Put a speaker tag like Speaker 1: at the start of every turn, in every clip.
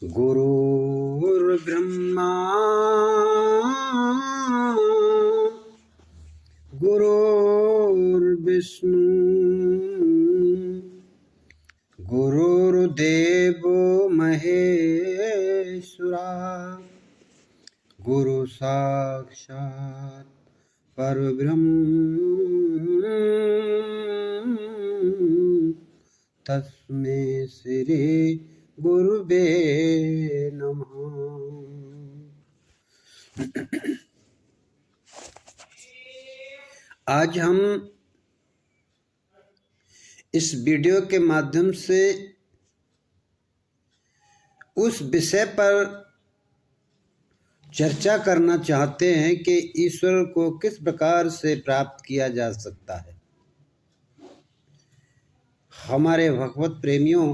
Speaker 1: गुरुर्ब्रह्मा गुरुर्विष्णु गुरुर्देवो महेश्वरा गुरु साक्षात् परब्रह्म तस्मै श्री गुरुवे नमः। आज हम इस वीडियो के माध्यम से उस विषय पर चर्चा करना चाहते हैं कि ईश्वर को किस प्रकार से प्राप्त किया जा सकता है। हमारे भगवत प्रेमियों,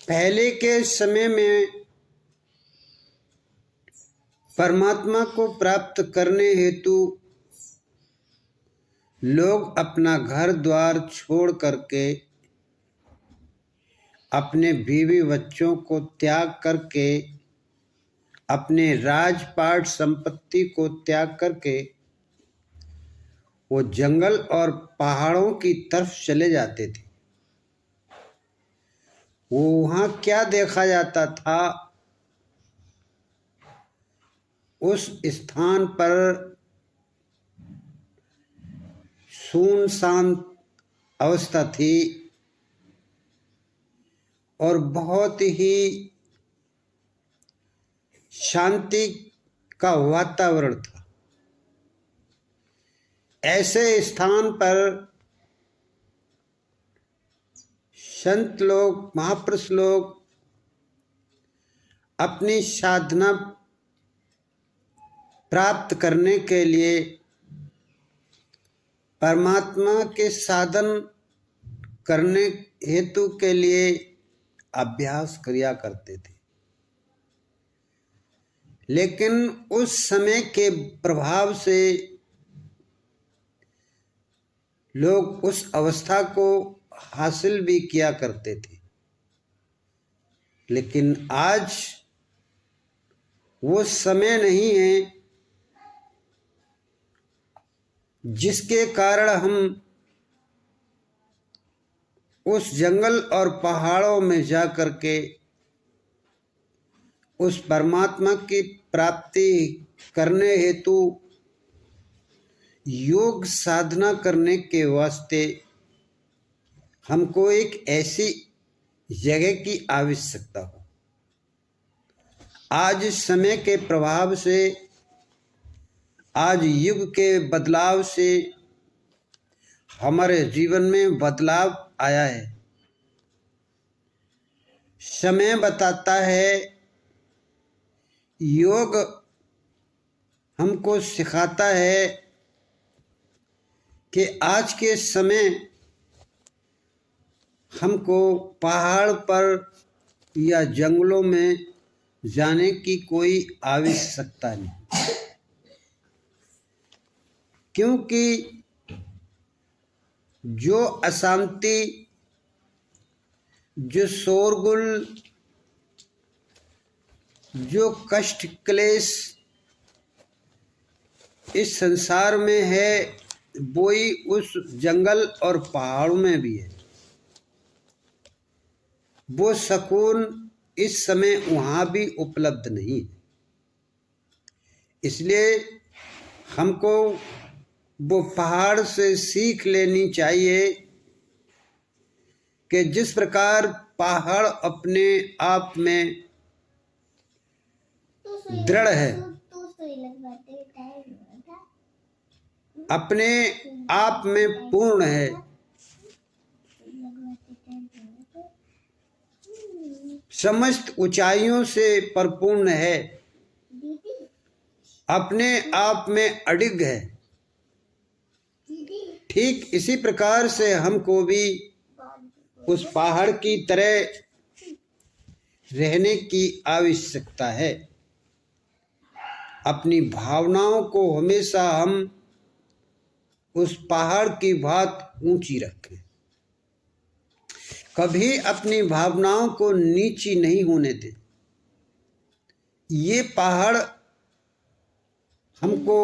Speaker 1: पहले के समय में परमात्मा को प्राप्त करने हेतु लोग अपना घर द्वार छोड़ करके, अपने बीवी बच्चों को त्याग करके, अपने राजपाट संपत्ति को त्याग करके वो जंगल और पहाड़ों की तरफ चले जाते थे। वो वहाँ क्या देखा जाता था, उस स्थान पर सुनसान अवस्था थी और बहुत ही शांति का वातावरण था। ऐसे स्थान पर संत लोग, महापुरुष लोग अपनी साधना प्राप्त करने के लिए, परमात्मा के साधन करने हेतु के लिए अभ्यास किया करते थे। लेकिन उस समय के प्रभाव से लोग उस अवस्था को हासिल भी किया करते थे। लेकिन आज वो समय नहीं है जिसके कारण हम उस जंगल और पहाड़ों में जा करके उस परमात्मा की प्राप्ति करने हेतु योग साधना करने के वास्ते हमको एक ऐसी जगह की आवश्यकता हो। आज समय के प्रभाव से, आज युग के बदलाव से हमारे जीवन में बदलाव आया है। समय बताता है, योग हमको सिखाता है कि आज के समय हमको पहाड़ पर या जंगलों में जाने की कोई आवश्यकता नहीं, क्योंकि जो अशांति, जो शोरगुल, जो कष्ट क्लेश इस संसार में है, वो ही उस जंगल और पहाड़ों में भी है। वो सुकून इस समय वहाँ भी उपलब्ध नहीं। इसलिए हमको वो पहाड़ से सीख लेनी चाहिए कि जिस प्रकार पहाड़ अपने आप में दृढ़ है, अपने आप में पूर्ण है, समस्त ऊंचाइयों से परिपूर्ण है, अपने आप में अडिग है, ठीक इसी प्रकार से हमको भी उस पहाड़ की तरह रहने की आवश्यकता है। अपनी भावनाओं को हमेशा हम उस पहाड़ की बात ऊंची रखें। कभी अपनी भावनाओं को नीची नहीं होने दे। ये पहाड़ हमको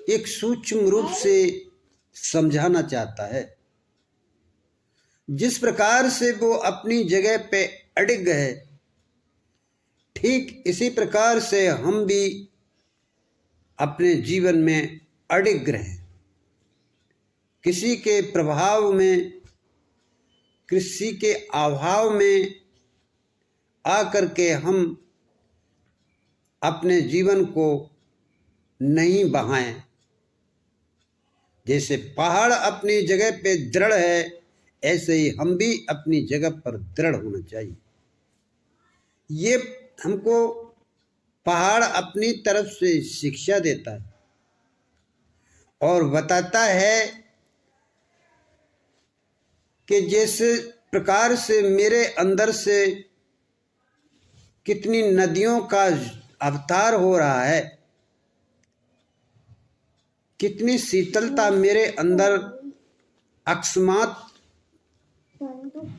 Speaker 1: एक सूक्ष्म रूप से समझाना चाहता है। जिस प्रकार से वो अपनी जगह पे अड़िग गए, ठीक इसी प्रकार से हम भी अपने जीवन में अड़िग रहे। किसी के प्रभाव में, किसी के अभाव में आकर के हम अपने जीवन को नहीं बढ़ाएं। जैसे पहाड़ अपनी जगह पे दृढ़ है, ऐसे ही हम भी अपनी जगह पर दृढ़ होना चाहिए। ये हमको पहाड़ अपनी तरफ से शिक्षा देता है और बताता है कि जैसे प्रकार से मेरे अंदर से कितनी नदियों का अवतार हो रहा है, कितनी शीतलता मेरे अंदर अकस्मात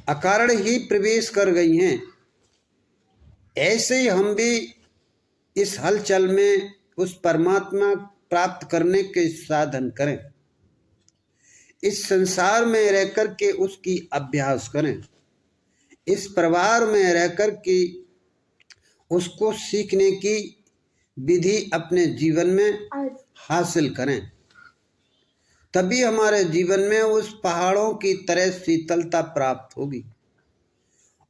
Speaker 1: अकारण ही प्रवेश कर गई हैं। ऐसे ही हम भी इस हलचल में उस परमात्मा प्राप्त करने के साधन करें। इस संसार में रहकर के उसकी अभ्यास करें। इस परिवार में रहकर के उसको सीखने की विधि अपने जीवन में हासिल करें। तभी हमारे जीवन में उस पहाड़ों की तरह शीतलता प्राप्त होगी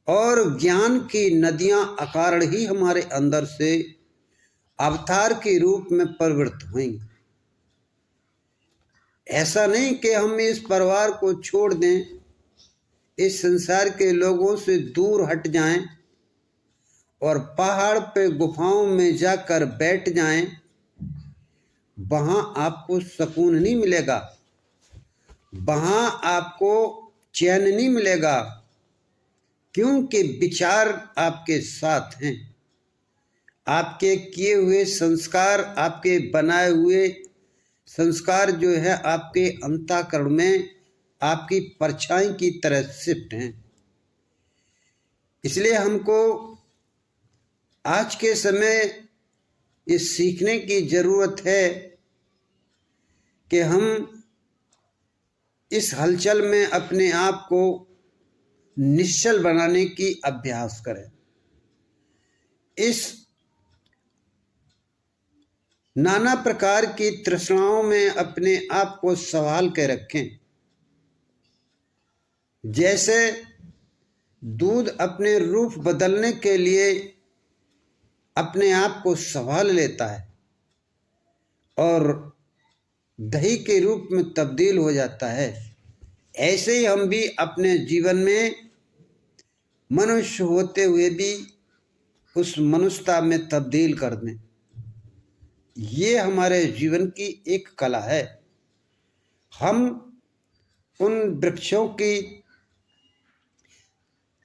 Speaker 1: और ज्ञान की नदियां अकारण ही हमारे अंदर से अवतार के रूप में प्रवृत्त होंगी। ऐसा नहीं कि हम इस परिवार को छोड़ दें, इस संसार के लोगों से दूर हट जाएं और पहाड़ पे गुफाओं में जाकर बैठ जाएं। वहाँ आपको सुकून नहीं मिलेगा, वहाँ आपको चैन नहीं मिलेगा, क्योंकि विचार आपके साथ हैं। आपके किए हुए संस्कार, आपके बनाए हुए संस्कार जो है आपके अंतःकरण में आपकी परछाई की तरह शिफ्ट हैं। इसलिए हमको आज के समय ये सीखने की जरूरत है कि हम इस हलचल में अपने आप को निश्चल बनाने की अभ्यास करें। इस नाना प्रकार की तृष्णाओं में अपने आप को संभाल के रखें। जैसे दूध अपने रूप बदलने के लिए अपने आप को संभाल लेता है और दही के रूप में तब्दील हो जाता है, ऐसे ही हम भी अपने जीवन में मनुष्य होते हुए भी उस मनुष्यता में तब्दील कर दें। ये हमारे जीवन की एक कला है। हम उन वृक्षों की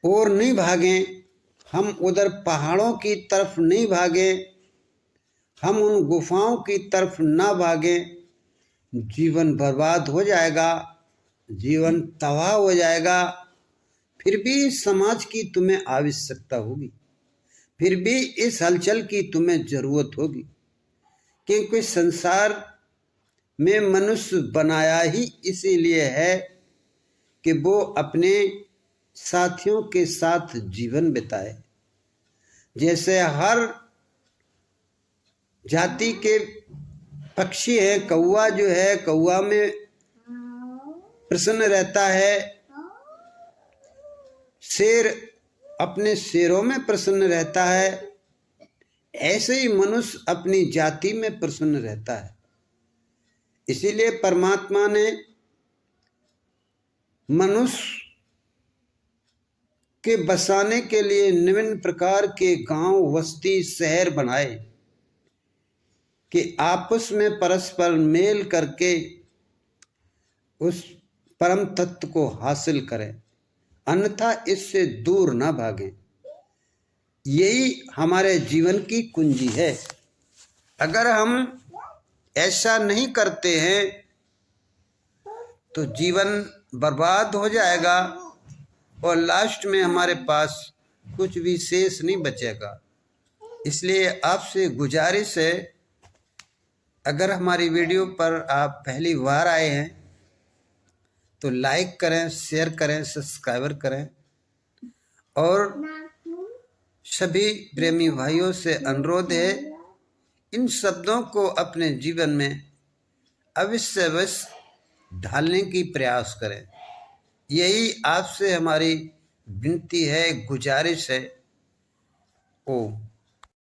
Speaker 1: ओर नहीं भागें, हम उधर पहाड़ों की तरफ नहीं भागें, हम उन गुफाओं की तरफ ना भागें। जीवन बर्बाद हो जाएगा, जीवन तबाह हो जाएगा। फिर भी समाज की तुम्हें आवश्यकता होगी, फिर भी इस हलचल की तुम्हें जरूरत होगी, क्योंकि संसार में मनुष्य बनाया ही इसीलिए है कि वो अपने साथियों के साथ जीवन बिताए। जैसे हर जाति के पक्षी है, कौवा जो है, कौवा में प्रसन्न रहता है, शेर अपने शेरों में प्रसन्न रहता है, ऐसे ही मनुष्य अपनी जाति में प्रसन्न रहता है। इसीलिए परमात्मा ने मनुष्य के बसाने के लिए विभिन्न प्रकार के गांव, बस्ती, शहर बनाए कि आपस में परस्पर मेल करके उस परम तत्व को हासिल करें, अन्यथा इससे दूर ना भागें। यही हमारे जीवन की कुंजी है। अगर हम ऐसा नहीं करते हैं तो जीवन बर्बाद हो जाएगा और लास्ट में हमारे पास कुछ भी शेष नहीं बचेगा। इसलिए आपसे गुजारिश है, अगर हमारी वीडियो पर आप पहली बार आए हैं तो लाइक करें, शेयर करें, सब्सक्राइबर करें। और सभी प्रेमी भाइयों से अनुरोध है, इन शब्दों को अपने जीवन में अवश्य ढालने की प्रयास करें। यही आपसे हमारी विनती है, गुजारिश है। ओम।